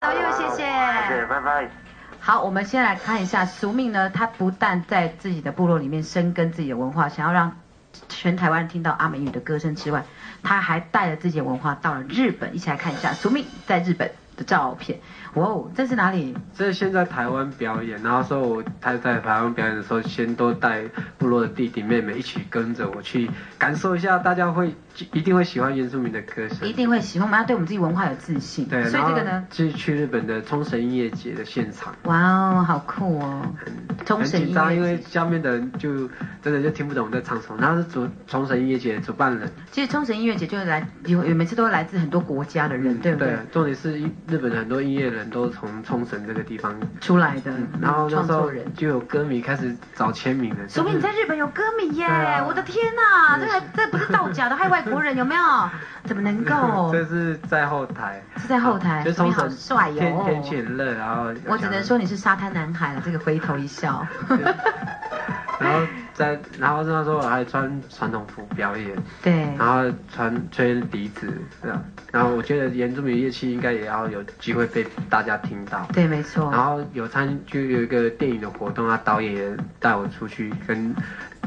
导游，谢谢。谢谢，拜拜。好，我们先来看一下俗命呢，他不但在自己的部落里面深耕自己的文化，想要让全台湾人听到阿美语的歌声之外，他还带了自己的文化到了日本，一起来看一下俗命在日本的照片。哇哦，这是哪里？这是先在台湾表演，然后说我在台湾表演的时候，先都带部落的弟弟妹妹一起跟着我去感受一下，大家一定会喜欢原住民的歌声，一定会喜欢，我们要对我们自己文化有自信。对，所以这个呢，是去日本的冲绳音乐节的现场。哇哦，好酷哦！冲绳音乐节，很紧张，因为下面的人就真的就听不懂我在唱什么。他是冲绳音乐节的主办人。其实冲绳音乐节就是每次都会来自很多国家的人，对不对？对，重点是日本的很多音乐人都从冲绳这个地方出来的，然后那时候就有歌迷开始找签名了。说明你在日本有歌迷耶！我的天哪，这不是造假的，还有外国人有没有？怎么能够？这是在后台，是在后台，就冲绳好帅哟！天气很热，然后我只能说你是沙滩男孩了，这个回头一笑。然后那时候我还穿传统服表演，对，然后吹笛子，然后我觉得原住民乐器应该也要有机会被大家听到，对，没错。然后就有一个电影的活动，导演也带我出去跟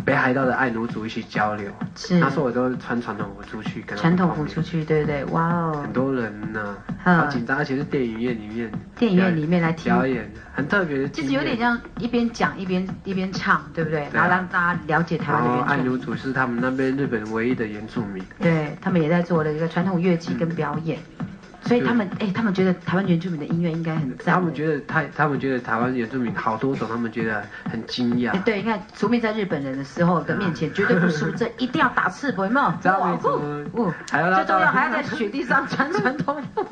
北海道的爱奴族一起交流，是，那时候我都穿传统服出去，跟传统服出去，对对对，哇哦，很多人呢，好紧张，而且是电影院里面来听表演，很特别的，就是有点像一边讲一边唱，对不对？然后让大家了解台湾的原住民。爱奴族是他们那边日本唯一的原住民，对他们也在做了一个传统乐器跟表演。所以他们觉得台湾原住民的音乐应该很赞。他们觉得台湾原住民好多种，他们觉得很惊讶。对，你看俗命在日本人的时候的面前绝对不输，这一定要打赤膊，有没有？哇，最重要还要在雪地上穿传统服，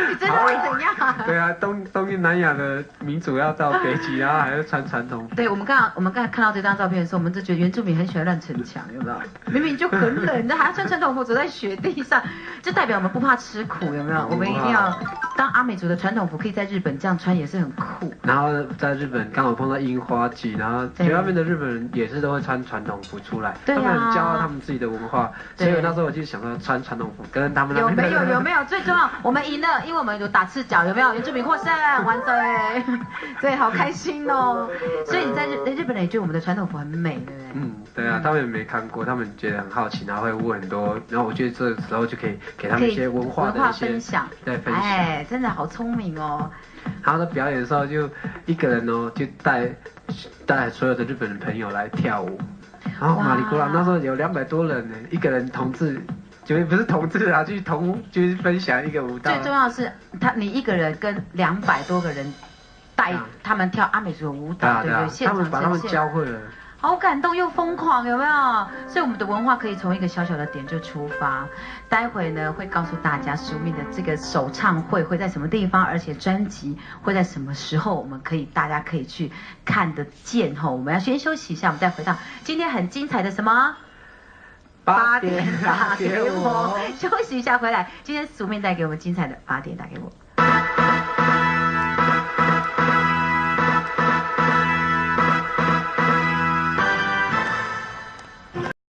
你真的会怎样？对啊，东南亚的民族要到北极，然后还要穿传统服。对，我们刚才看到这张照片的时候，我们就觉得原住民很喜欢乱逞强，有没有？明明就很冷，还要穿传统服走在雪地上，就代表我们不怕吃苦，有没有？我们一定要当阿美族的传统服，可以在日本这样穿也是很酷。然后在日本刚好碰到樱花季，然后那边的日本人也是都会穿传统服出来，他们很骄傲他们自己的文化，所以那时候我就想说穿传统服跟他们有没有？最重要，我们赢了，因为我们有打赤脚，有没有？原住民获胜，万岁！对，好开心哦。所以你在日本人也觉得我们的传统服很美，对不对？对啊，他们也没看过，他们觉得很好奇，然后会问很多，然后我觉得这时候就可以给他们一些文化分享，对，分享。哎，真的好聪明哦。然后在表演的时候，就一个人哦，就带所有的日本人朋友来跳舞。然后马里古拉那时候有200多人呢，一个人同志，不是同志啊，就是分享一个舞蹈。最重要的是你一个人跟200多个人带他们跳阿美族的舞蹈，对不对？现场呈现，把他们教会了。好感动又疯狂，有没有？所以我们的文化可以从一个小小的点就出发。待会呢会告诉大家俗命的这个首唱会会在什么地方，而且专辑会在什么时候，大家可以去看得见吼。我们要先休息一下，我们再回到今天很精彩的什么8点打给我，休息一下回来。今天俗命带给我们精彩的8点打给我。